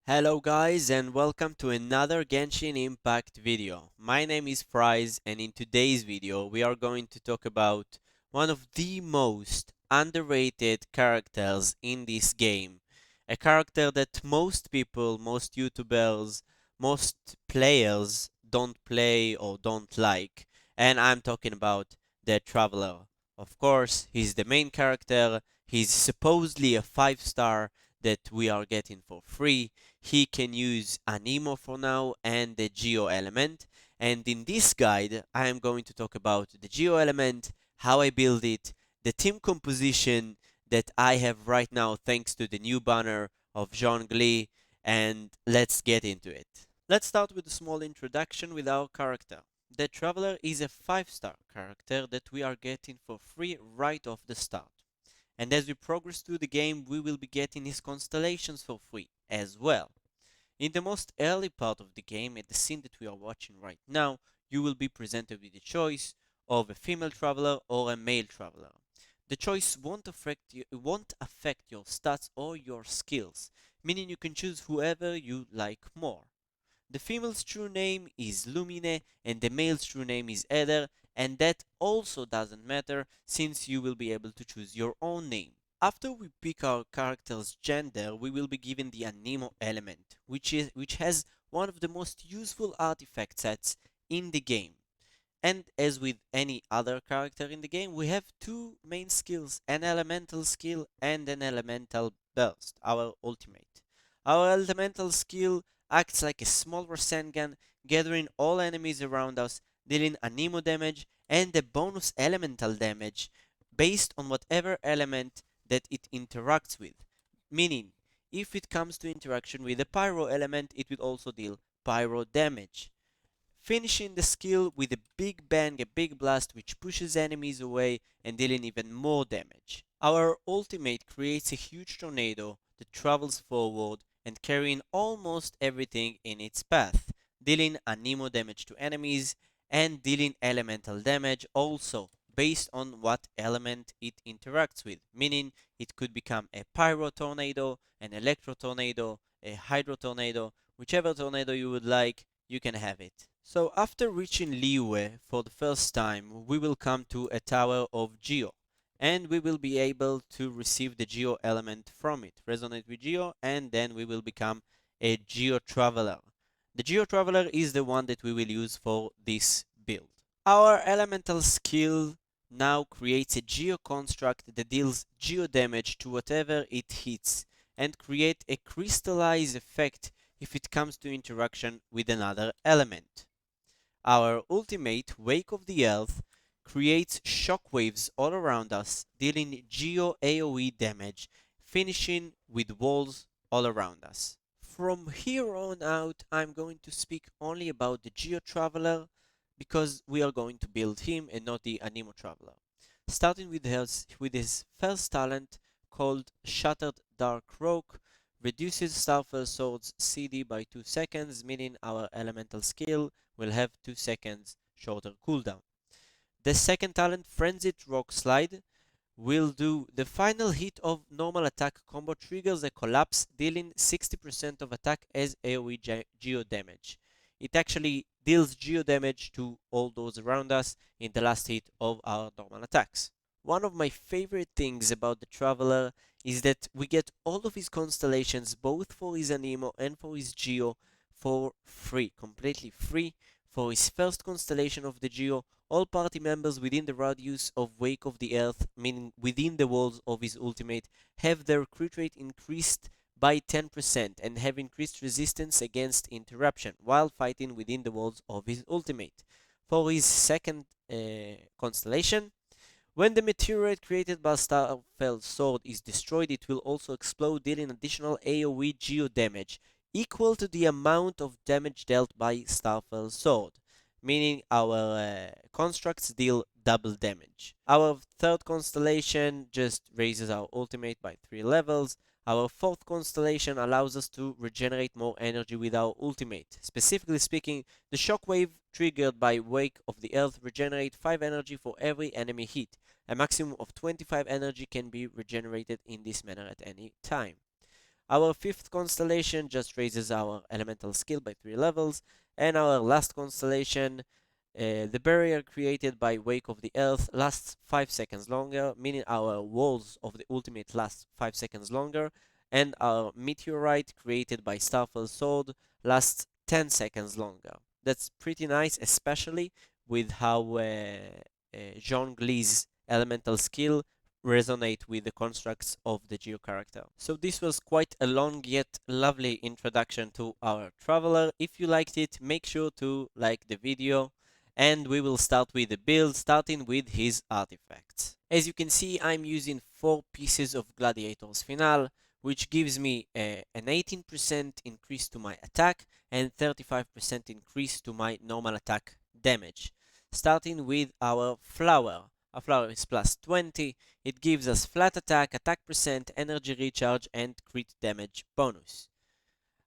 Hello guys and welcome to another Genshin Impact video. My name is Fries and in today's video we are going to talk about one of the most underrated characters in this game. A character that most people, most YouTubers, most players don't play or don't like. And I'm talking about the Traveler. Of course, he's the main character. He's supposedly a 5-star that we are getting for free. He can use Anemo for now and the Geo element. And in this guide, I am going to talk about the Geo element, how I build it, the team composition that I have right now thanks to the new banner of Zhongli, and let's get into it. Let's start with a small introduction with our character. The Traveler is a 5-star character that we are getting for free right off the start. And as we progress through the game, we will be getting his constellations for free as well. In the most early part of the game, at the scene that we are watching right now, you will be presented with the choice of a female traveler or a male traveler. The choice won't affect your stats or your skills, meaning you can choose whoever you like more. The female's true name is Lumine and the male's true name is Eder, and that also doesn't matter since you will be able to choose your own name. After we pick our character's gender, we will be given the Anemo element, which has one of the most useful artifact sets in the game. And as with any other character in the game, we have two main skills, an elemental skill and an elemental burst, our ultimate. Our elemental skill acts like a small Rasengan, gathering all enemies around us, dealing Anemo damage and the bonus elemental damage based on whatever element that it interacts with. Meaning, if it comes to interaction with the pyro element, it will also deal pyro damage. Finishing the skill with a big bang, a big blast which pushes enemies away and dealing even more damage. Our ultimate creates a huge tornado that travels forward and carrying almost everything in its path, dealing Anemo damage to enemies and dealing elemental damage also based on what element it interacts with, meaning it could become a pyro tornado, an electro tornado, a hydro tornado, whichever tornado you would like, you can have it. So after reaching Liyue for the first time, we will come to a tower of Geo, and we will be able to receive the Geo element from it, resonate with Geo, and then we will become a Geo Traveler. The Geo Traveler is the one that we will use for this build. Our elemental skill now creates a Geo construct that deals Geo damage to whatever it hits and create a crystallize effect if it comes to interaction with another element. Our ultimate, Wake of the Earth, creates shockwaves all around us, dealing Geo AoE damage, finishing with walls all around us. From here on out, I'm going to speak only about the Geo Traveler because we are going to build him and not the Anemo Traveler. Starting with his first talent called Shattered Dark Rock, reduces Starfell Sword's CD by 2 seconds, meaning our elemental skill will have 2 seconds shorter cooldown. The second talent, Frenzied Rock Slide, will do the final hit of normal attack combo triggers a collapse, dealing 60% of attack as AoE geo damage. It actually deals geo damage to all those around us in the last hit of our normal attacks. One of my favorite things about the Traveler is that we get all of his constellations, both for his Anemo and for his Geo, for free, completely free. For his first constellation of the Geo, all party members within the radius of Wake of the Earth, meaning within the walls of his ultimate, have their crit rate increased by 10% and have increased resistance against interruption while fighting within the walls of his ultimate. For his second constellation, when the meteorite created by Starfell's sword is destroyed, it will also explode, dealing additional AoE geo damage equal to the amount of damage dealt by Starfell's sword, meaning our constructs deal double damage. Our third constellation just raises our ultimate by 3 levels. Our fourth constellation allows us to regenerate more energy with our ultimate. Specifically speaking, the shockwave triggered by Wake of the Earth regenerate 5 energy for every enemy hit. A maximum of 25 energy can be regenerated in this manner at any time. Our 5th constellation just raises our elemental skill by 3 levels, and our last constellation, the barrier created by Wake of the Earth, lasts 5 seconds longer, meaning our walls of the ultimate last 5 seconds longer, and our meteorite created by Starfall's sword lasts 10 seconds longer. That's pretty nice, especially with how Zhongli's elemental skill resonate with the constructs of the Geo character. So this was quite a long yet lovely introduction to our Traveler. If you liked it, make sure to like the video, and we will start with the build, starting with his artifacts. As you can see, I'm using 4 pieces of Gladiator's Finale, which gives me an 18% increase to my attack and 35% increase to my normal attack damage. Starting with our flower. Our flower is plus 20. It gives us flat attack, attack percent, energy recharge, and crit damage bonus.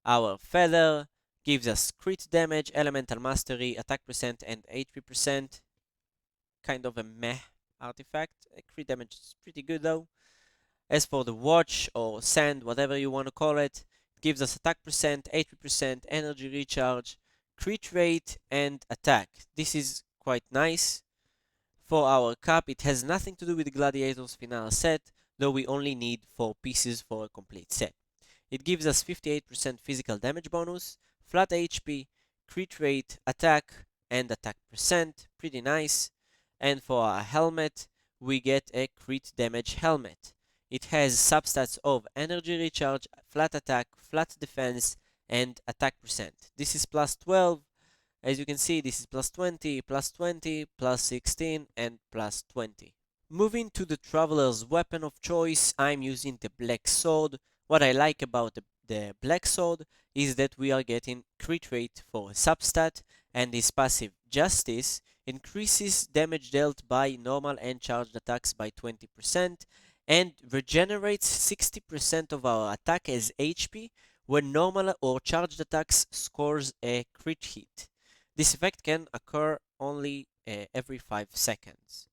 Our feather gives us crit damage, elemental mastery, attack percent, and HP%. Kind of a meh artifact. Crit damage is pretty good though. As for the watch or sand, whatever you want to call it, it gives us attack percent, HP%, energy recharge, crit rate, and attack. This is quite nice. For our cup, it has nothing to do with the Gladiator's Finale set, though we only need 4 pieces for a complete set. It gives us 58% physical damage bonus, flat HP, crit rate, attack, and attack percent. Pretty nice. And for our helmet, we get a crit damage helmet. It has substats of energy recharge, flat attack, flat defense, and attack percent. This is plus 12. As you can see, this is plus 20, plus 20, plus 16, and plus 20. Moving to the Traveler's weapon of choice, I'm using the Black Sword. What I like about the Black Sword is that we are getting crit rate for a substat, and his passive Justice increases damage dealt by normal and charged attacks by 20%, and regenerates 60% of our attack as HP when normal or charged attacks scores a crit hit. This effect can occur only every 5 seconds.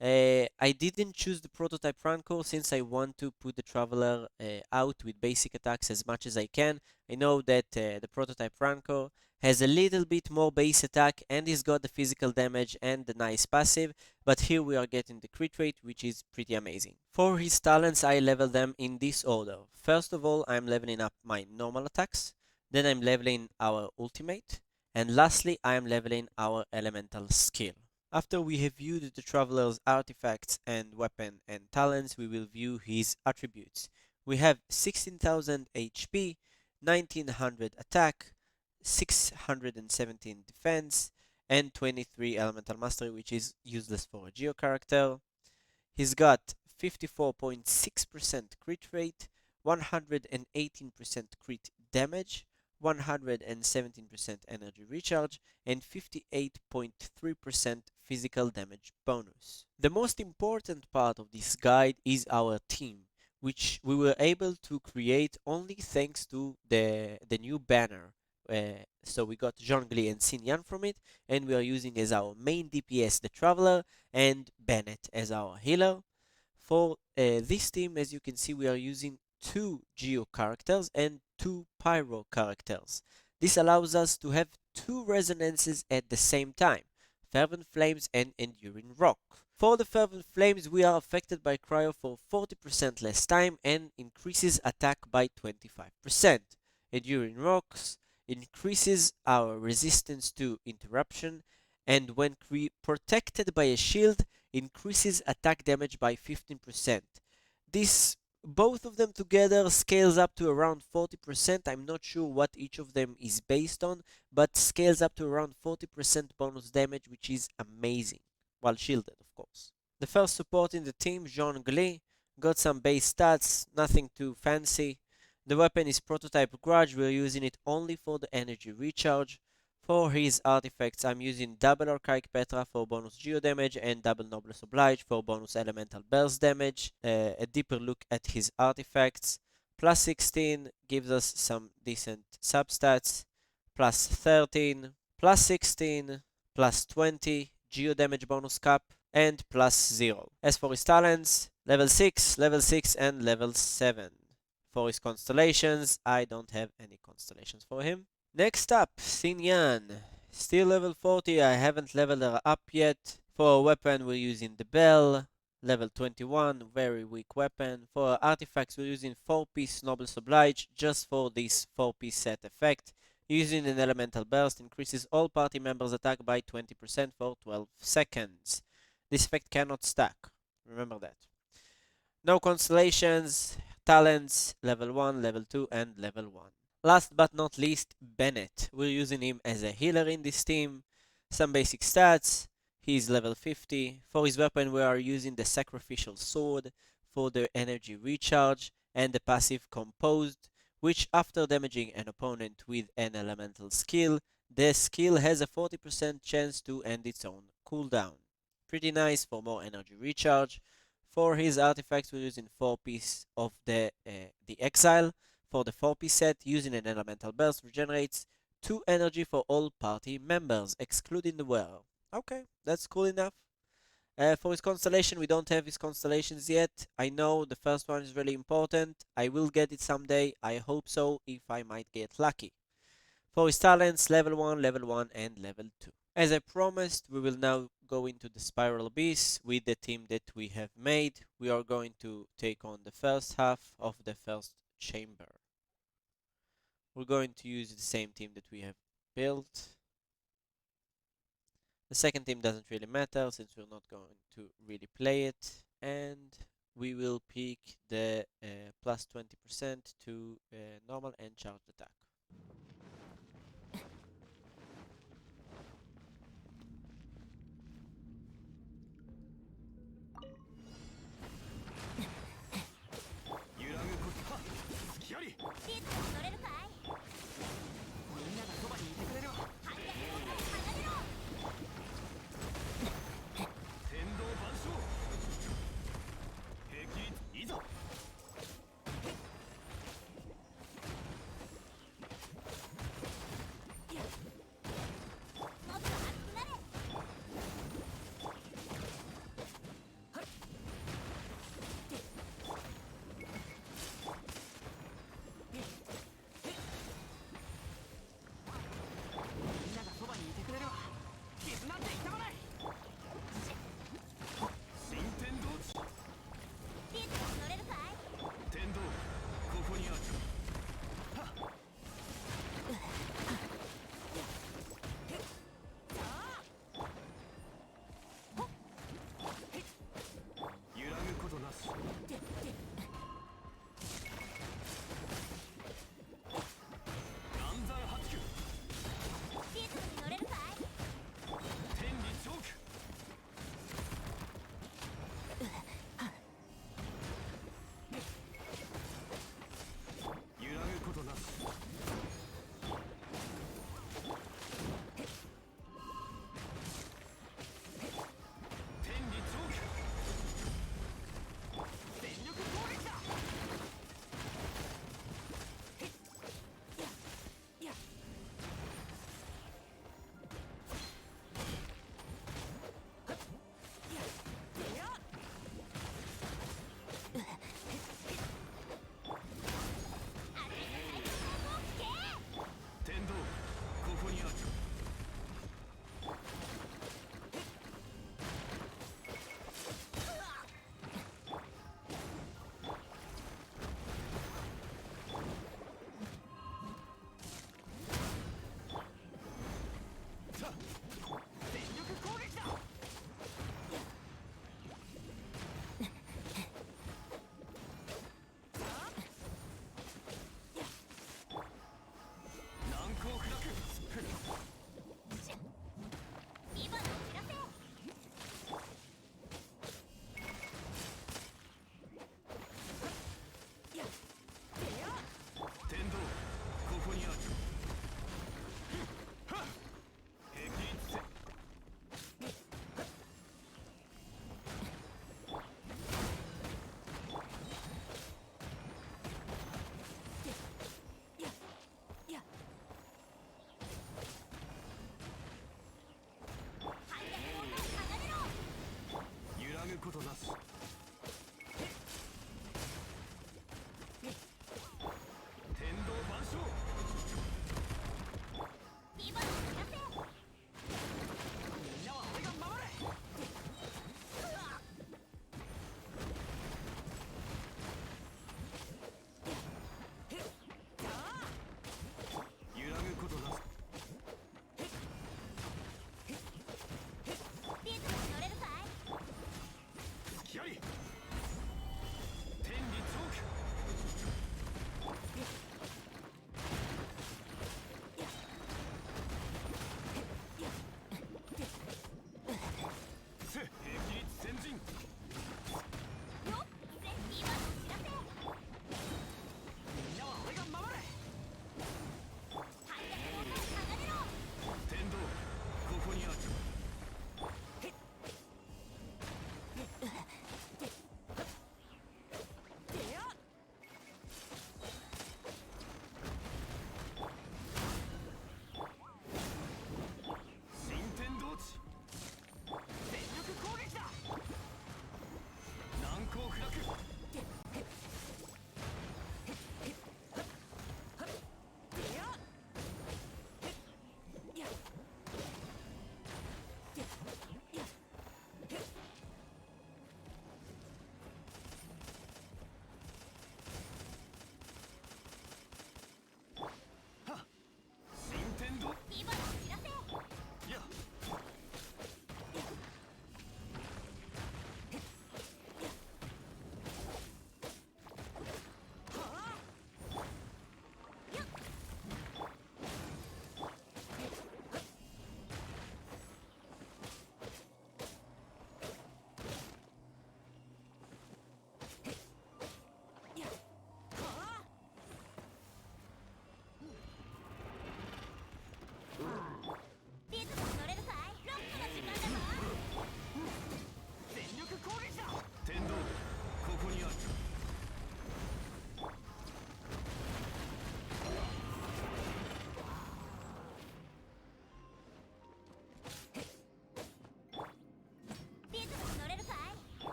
I didn't choose the prototype Franco since I want to put the Traveler out with basic attacks as much as I can. I know that the prototype Franco has a little bit more base attack and he's got the physical damage and the nice passive, but here we are getting the crit rate, which is pretty amazing. For his talents, I level them in this order. First of all, I'm leveling up my normal attacks, then I'm leveling our ultimate, and lastly, I am leveling our elemental skill. After we have viewed the Traveler's artifacts and weapon and talents, we will view his attributes. We have 16,000 HP, 1900 attack, 617 defense, and 23 elemental mastery, which is useless for a Geo character. He's got 54.6% crit rate, 118% crit damage, 117% energy recharge, and 58.3% physical damage bonus. The most important part of this guide is our team, which we were able to create only thanks to the new banner. So we got Zhongli and Xinyan from it, and we are using as our main DPS the Traveler and Bennet as our healer. For this team, as you can see, we are using 2 Geo characters and 2 Pyro characters. This allows us to have 2 resonances at the same time, Fervent Flames and Enduring Rock. For the Fervent Flames, we are affected by Cryo for 40% less time and increases attack by 25%. Enduring Rocks increases our resistance to interruption, and when protected by a shield, increases attack damage by 15%. Both of them together scales up to around 40%. I'm not sure what each of them is based on, but scales up to around 40% bonus damage, which is amazing, while shielded, of course. The first support in the team, Zhongli, got some base stats, nothing too fancy. The weapon is prototype Grudge. We're using it only for the energy recharge. For his artifacts, I'm using double Archaic Petra for bonus Geo damage and double Noblesse Oblige for bonus Elemental Burst damage. A deeper look at his artifacts. Plus 16 gives us some decent substats. Plus 13, plus 16, plus 20 Geo damage bonus cap, and plus 0. As for his talents, level 6, and level 7. For his constellations, I don't have any constellations for him. Next up, Xinyan. Still level 40, I haven't leveled her up yet. For a weapon, we're using the bell. Level 21, very weak weapon. For artifacts, we're using 4-piece Noble Oblige, just for this 4-piece set effect. Using an elemental burst increases all party members' attack by 20% for 12 seconds. This effect cannot stack, remember that. No constellations, talents, level 1, level 2, and level 1. Last but not least, Bennet. We're using him as a healer in this team. Some basic stats. He's level 50. For his weapon, we are using the Sacrificial Sword for the energy recharge and the passive Composed, which after damaging an opponent with an elemental skill, the skill has a 40% chance to end its own cooldown. Pretty nice for more energy recharge. For his artifacts, we're using 4-piece of the Exile. For the 4-piece set, using an elemental burst regenerates 2 energy for all party members, excluding the wearer. Okay, that's cool enough. For his constellation, we don't have his constellations yet. I know the first one is really important. I will get it someday. I hope so, if I might get lucky. For his talents, level 1, and level 2. As I promised, we will now go into the Spiral Beast with the team that we have made. We are going to take on the first half of the first chamber. We're going to use the same team that we have built. The second team doesn't really matter since we're not going to really play it. And we will pick the plus 20% to normal and charged attack.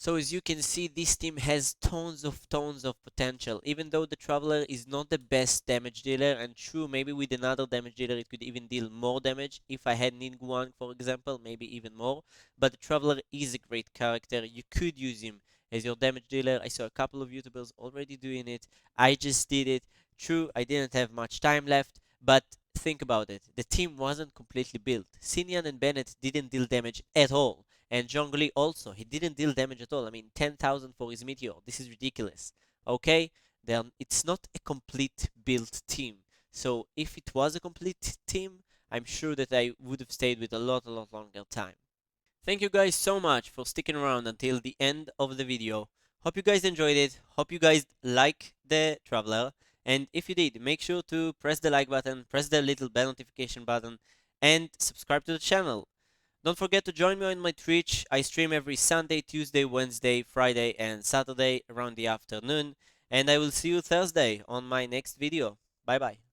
So as you can see, this team has tons of potential. Even though the Traveler is not the best damage dealer, and true, maybe with another damage dealer it could even deal more damage. If I had Ningguang, for example, maybe even more. But the Traveler is a great character. You could use him as your damage dealer. I saw a couple of YouTubers already doing it. I just did it. True, I didn't have much time left, but think about it. The team wasn't completely built. Xinyan and Bennet didn't deal damage at all. And Zhongli also, he didn't deal damage at all. I mean, 10,000 for his meteor. This is ridiculous. Okay? Then it's not a complete built team. So if it was a complete team, I'm sure that I would have stayed with a lot longer time. Thank you guys so much for sticking around until the end of the video. Hope you guys enjoyed it. Hope you guys like the Traveler. And if you did, make sure to press the like button, press the little bell notification button, and subscribe to the channel. Don't forget to join me on my Twitch. I stream every Sunday, Tuesday, Wednesday, Friday, and Saturday around the afternoon. And I will see you Thursday on my next video. Bye bye.